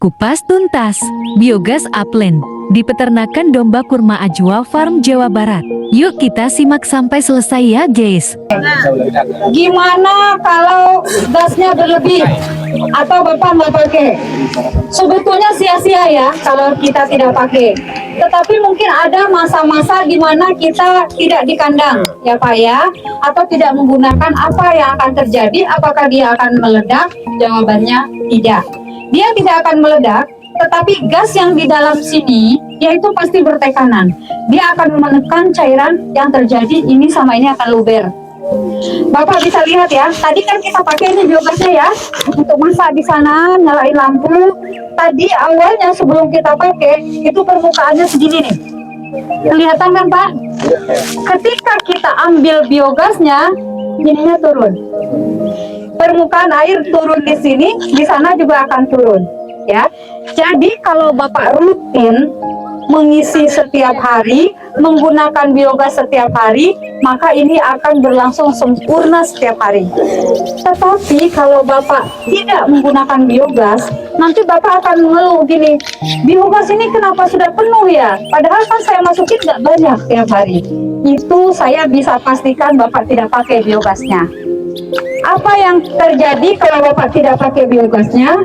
Kupas tuntas, biogas upland di peternakan domba kurma Ajwa Farm Jawa Barat. Yuk kita simak sampai selesai ya guys. Gimana kalau gasnya berlebih atau Bapak nggak pakai? Sebetulnya sia-sia ya kalau kita tidak pakai. Tetapi mungkin ada masa-masa di mana kita tidak di kandang ya Pak ya, atau tidak menggunakan, apa yang akan terjadi? Apakah dia akan meledak? Jawabannya tidak. Dia tidak akan meledak, tetapi gas yang di dalam sini yaitu pasti bertekanan. Dia akan menekan cairan yang terjadi ini sama ini akan luber. Bapak bisa lihat ya, tadi kan kita pakai ini biogasnya ya untuk masak di sana, nyalain lampu. Tadi awalnya sebelum kita pakai itu permukaannya segini nih. Kelihatan kan Pak? Ketika kita ambil biogasnya, ininya turun. Permukaan air turun di sini, di sana juga akan turun. Ya, jadi kalau Bapak rutin mengisi setiap hari, menggunakan biogas setiap hari, maka ini akan berlangsung sempurna setiap hari. Tetapi kalau Bapak tidak menggunakan biogas, nanti Bapak akan mengeluh gini, biogas ini kenapa sudah penuh ya? Padahal kan saya masukin nggak banyak tiap hari. Itu saya bisa pastikan Bapak tidak pakai biogasnya. Apa yang terjadi kalau Bapak tidak pakai biogasnya?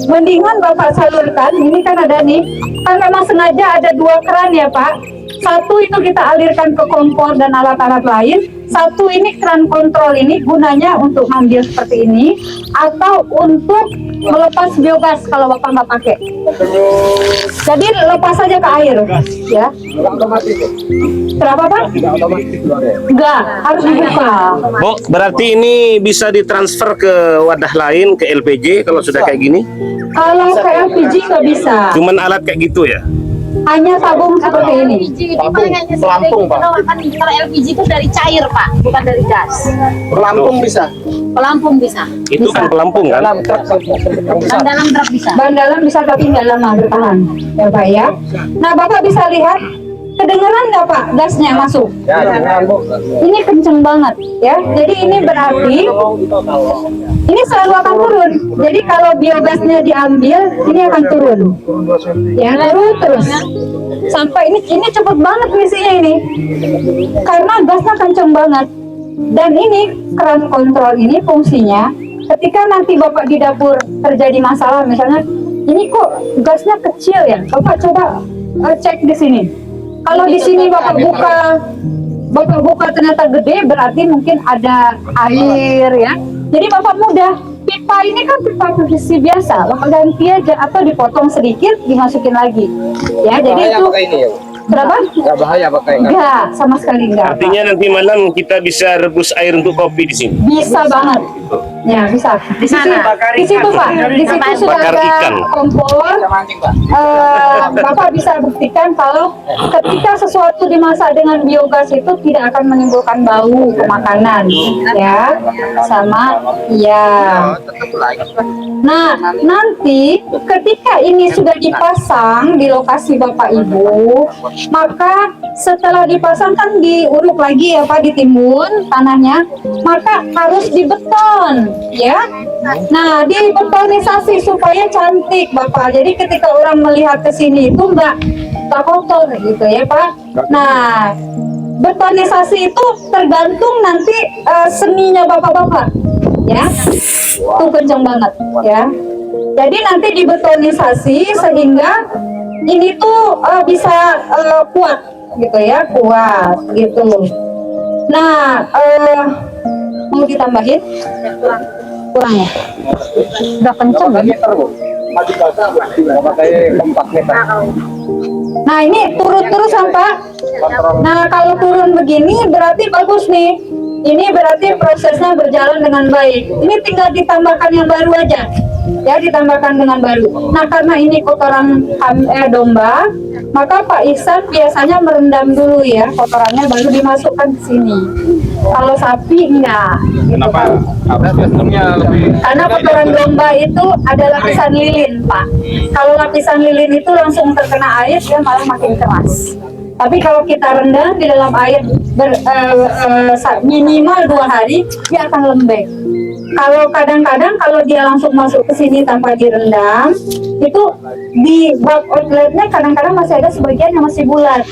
Mendingan Bapak salurkan, ini kan ada nih, kan memang sengaja ada 2 keran ya Pak. Satu itu kita alirkan ke kompor dan alat-alat lain. Satu ini keran kontrol ini gunanya untuk ngambil seperti ini, atau untuk melepas biogas kalau Bapak nggak pakai. Jadi lepas saja ke air, ya. Kenapa Pak? Enggak, harus dibuka. Bu, berarti ini bisa ditransfer ke wadah lain, ke LPG kalau sudah kayak gini? Kalau ke LPG nggak bisa. Cuman alat kayak gitu ya? Hanya tabung seperti ini. Pelampung, Pak. Kalau LPG itu dari cair, Pak, bukan dari gas. Pelampung bisa. Pelampung bisa. Itu kan pelampung kan? Ban dalam truk bisa. Ban dalam bisa tapi nggak lama bertahan, ya Pak ya. Nah Bapak bisa lihat, kedengeran nggak Pak gasnya masuk? Ini kenceng banget ya. Jadi ini berarti ini selalu akan turun. Jadi kalau biogasnya diambil, ini akan turun. Ya turun terus. Sampai ini cepet banget misinya ini. Karena gasnya kenceng banget. Dan ini keran kontrol ini fungsinya ketika nanti Bapak di dapur terjadi masalah, misalnya ini kok gasnya kecil ya, Bapak coba cek di sini. Kalau di sini Bapak buka ternyata gede, berarti mungkin ada air ya. Jadi Bapak mudah, pipa ini kan pipa PVC biasa, Bapak ganti aja atau dipotong sedikit, dimasukin lagi. Ya, jadi itu berapa? Nggak bahaya pakai. Enggak, sama sekali enggak. Artinya nanti malam kita bisa rebus air untuk kopi di sini. Bisa banget. Ya, bisa. Di situ, di situ Pak. Di situ sudah Bakar ada ikan. kompor. Bapak bisa buktikan kalau ketika sesuatu dimasak dengan biogas itu tidak akan menimbulkan bau ke makanan, ya. Sama ya. Nah, nanti ketika ini sudah dipasang di lokasi Bapak Ibu, maka setelah dipasang kan diuruk lagi ya Pak, ditimbun tanahnya, maka harus dibeton ya. Nah, dibetonisasi supaya cantik Bapak. Jadi ketika orang melihat ke sini itu enggak kotor gitu ya Pak. Nah, betonisasi itu tergantung nanti seninya Bapak-bapak ya. Itu kenceng banget ya. Jadi nanti dibetonisasi sehingga ini tuh bisa kuat gitu ya, kuat gitu. Nah, mau ditambahin? Kurang ya? Udah kenceng kan? Nah ini turun terus Pak. Nah kalau turun begini berarti bagus nih. Ini berarti prosesnya berjalan dengan baik. Ini tinggal ditambahkan yang baru aja. Ya, ditambahkan dengan baru. Nah karena ini kotoran domba, maka Pak Ihsan biasanya merendam dulu ya kotorannya, baru dimasukkan ke sini. Kalau sapi enggak. Kenapa? Sistemnya lebih. Karena kotoran domba itu ada lapisan lilin Pak. Kalau lapisan lilin itu langsung terkena air, dia malah makin keras. Tapi kalau kita rendam di dalam air minimal 2 hari, dia akan lembek. Kalau kadang-kadang kalau dia langsung masuk ke sini tanpa direndam, itu di bak outletnya kadang-kadang masih ada sebagian yang masih bulat.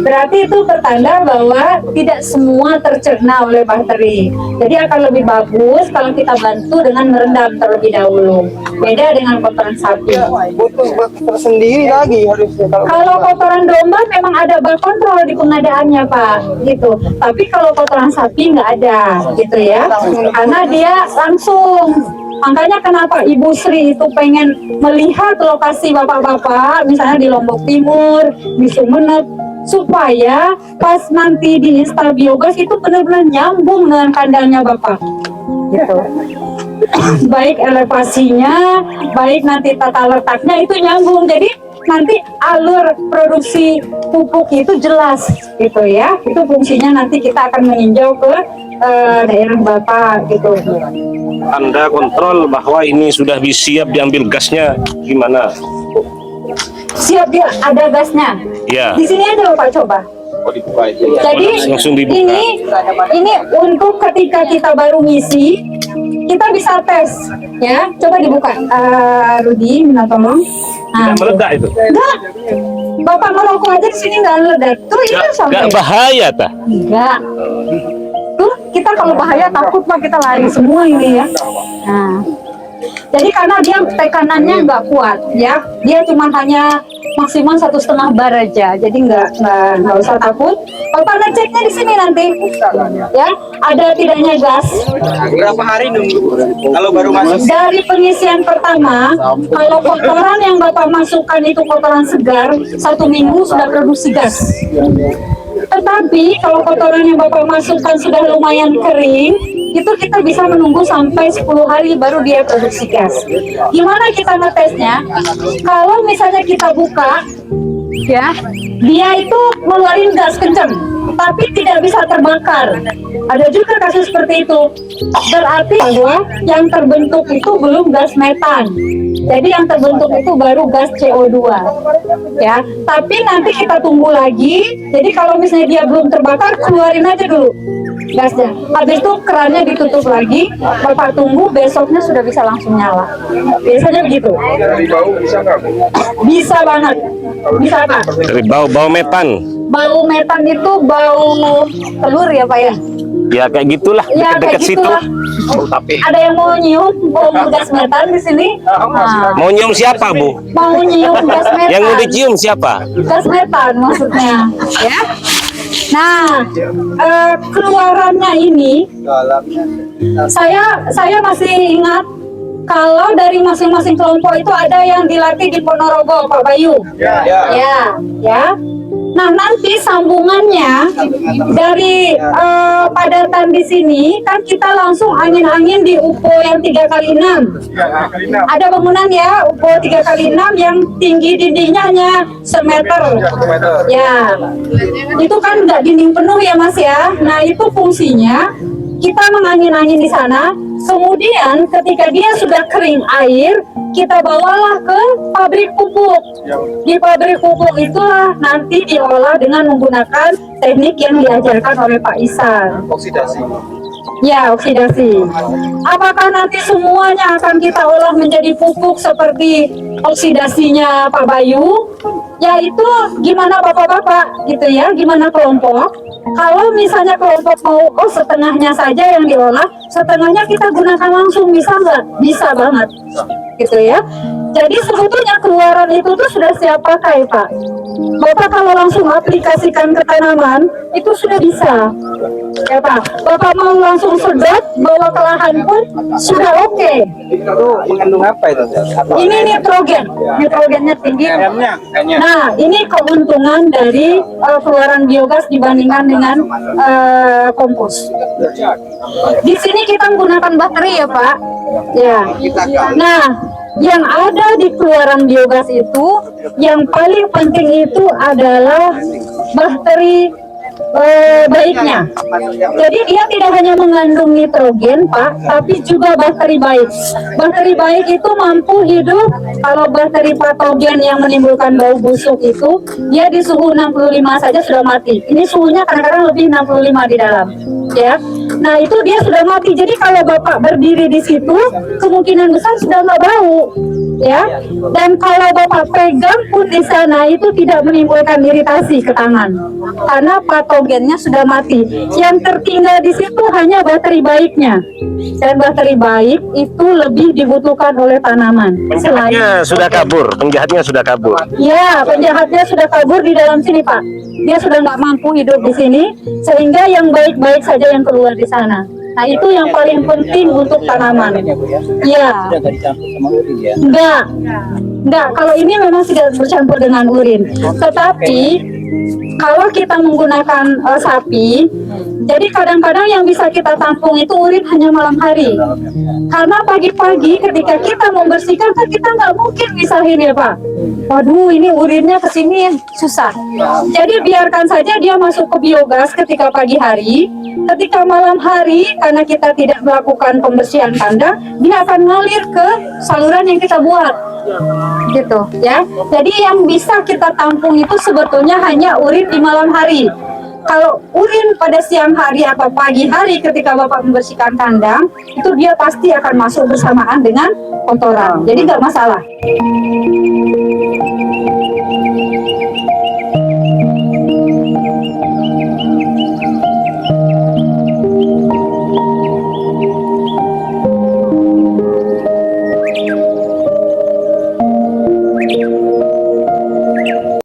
Berarti itu pertanda bahwa tidak semua tercerna oleh bakteri. Jadi akan lebih bagus kalau kita bantu dengan merendam terlebih dahulu. Beda dengan kotoran sapi. Butuh tersendiri lagi harusnya Kalau kotoran domba memang ada bak kontrol di pengadaannya Pak, gitu. Tapi kalau kotoran sapi nggak ada, gitu ya. Karena dia langsung. Makanya kenapa Ibu Sri itu pengen melihat lokasi bapak-bapak, misalnya di Lombok Timur, di Sumeneb, supaya pas nanti di instal biogas itu benar-benar nyambung dengan kandangnya bapak, gitu. Baik elevasinya, baik nanti tata letaknya itu nyambung. Jadi nanti alur produksi pupuk itu jelas, gitu ya. Itu fungsinya nanti kita akan meninjau ke daerah bapak, gitu. Anda kontrol bahwa ini sudah siap diambil gasnya gimana? Siap dia ada gasnya. Ya. Di sini aja Bapak coba. Oh, dibuka aja. Jadi Langsung dibuka. ini untuk ketika kita baru ngisi, kita bisa tes, ya. Coba dibuka, Rudi, minta tolong. Nah, Tidak meledak itu. enggak. Bapak ngerokok aja di sini nggak meledak. Tuh ini sampai. Gak bahaya tah? Enggak. Tuh kita kalau bahaya takut Pak, kita lari semua ini ya. Nah, jadi karena dia tekanannya nggak kuat ya, dia cuma hanya maksimal 1,5 bar aja, jadi nggak usah takut. Bapak ngeceknya di sini nanti, ya ada tidaknya gas. Berapa hari nunggu? Kalau baru masuk Dari pengisian pertama, kalau kotoran yang Bapak masukkan itu kotoran segar, 1 minggu sudah produksi gas. Tetapi kalau kotoran yang Bapak masukkan sudah lumayan kering, itu kita bisa menunggu sampai 10 hari baru dia produksi gas. Gimana kita ngetesnya? Kalau misalnya kita buka, ya, dia itu ngeluarin gas kenceng, tapi tidak bisa terbakar. Ada juga kasus seperti itu. Berarti bahwa yang terbentuk itu belum gas metan. Jadi yang terbentuk itu baru gas CO2. Ya, tapi nanti kita tunggu lagi. Jadi kalau misalnya dia belum terbakar, keluarin aja dulu gasnya. Habis itu kerannya ditutup lagi, Bapak tunggu, besoknya sudah bisa langsung nyala. Biasanya begitu. dari bau bisa nggak? Bisa banget. Bisa Pak. Dari bau metan. Bau metan itu bau telur ya Pak ya? Ya kayak gitulah, Ya dekat-dekat kayak situ. gitulah. Ada yang mau nyium bau gas metan di sini? Nah, Mau nyium siapa, Bu? mau nyium gas metan. Yang mau dicium siapa? Gas metan maksudnya, ya. Nah, keluarannya ini saya masih ingat kalau dari masing-masing kelompok itu ada yang dilatih di Ponorogo, Pak Bayu. Ya. Nah, nanti sambungannya dari padatan di sini kan kita langsung angin-angin di UPO yang 3x6. Ada bangunan ya, UPO 3x6 yang tinggi dindingnya hanya semeter. Ya, itu kan nggak dinding penuh ya Mas ya. Nah, itu fungsinya kita mengangin-angin di sana. Kemudian ketika dia sudah kering air, kita bawalah ke pabrik pupuk. Di pabrik pupuk itulah nanti diolah dengan menggunakan teknik yang diajarkan oleh Pak Isan. Oksidasi. Ya, oksidasi. Apakah nanti semuanya akan kita olah menjadi pupuk seperti oksidasinya Pak Bayu? Ya itu gimana Bapak-bapak gitu ya, gimana kelompok? Kalau misalnya kelompok mau setengahnya saja yang diolah, setengahnya kita gunakan langsung, bisa nggak? Bisa banget, gitu ya. Jadi sebetulnya keluaran itu tuh sudah siap pakai Pak. Bapak kalau langsung aplikasikan ke tanaman, itu sudah bisa. Ya Pak, Bapak mau langsung sedot, bawa ke lahan pun sudah oke. Itu mengandung apa itu? Ini nitrogen, nitrogennya tinggi. M-nya. Nah, ini keuntungan dari keluaran biogas dibandingkan dengan kompos. Di sini kita menggunakan bakteri ya Pak. Ya. Nah, yang ada di keluaran biogas itu, yang paling penting itu adalah bakteri baiknya. Jadi dia tidak hanya mengandung nitrogen, Pak, tapi juga bakteri baik. Bakteri baik itu mampu hidup. Kalau bakteri patogen yang menimbulkan bau busuk itu, dia di suhu 65 saja sudah mati. Ini suhunya kadang-kadang lebih 65 di dalam, ya. Nah itu dia sudah mati. Jadi kalau Bapak berdiri di situ, kemungkinan besar sudah nggak bau, ya. Dan kalau Bapak pegang pun di sana itu tidak menimbulkan iritasi ke tangan, karena patogennya sudah mati. Yang tertinggal di situ hanya bakteri baiknya. Dan bakteri baik itu lebih dibutuhkan oleh tanaman. Penjahatnya sudah kabur, penjahatnya sudah kabur. Ya, penjahatnya sudah kabur di dalam sini, Pak. Dia sudah nggak mampu hidup di sini, sehingga yang baik-baik saja yang keluar di sana. Nah, itu yang paling penting untuk tanaman. Ya. Sudah gak dicampur sama urin ya? Enggak. Kalau ini memang tidak bercampur dengan urin. Tetapi kalau kita menggunakan sapi, jadi kadang-kadang yang bisa kita tampung itu urin hanya malam hari. Karena pagi-pagi ketika kita membersihkan kan kita nggak mungkin misahin ya Pak. Waduh, ini urinnya ke sini susah. Jadi biarkan saja dia masuk ke biogas ketika pagi hari. Ketika malam hari, karena kita tidak melakukan pembersihan kandang, dia akan ngalir ke saluran yang kita buat. Gitu ya. Jadi yang bisa kita tampung itu sebetulnya hanya urin di malam hari. Kalau urin pada siang hari atau pagi hari ketika Bapak membersihkan kandang, itu dia pasti akan masuk bersamaan dengan kotoran. Jadi nggak masalah.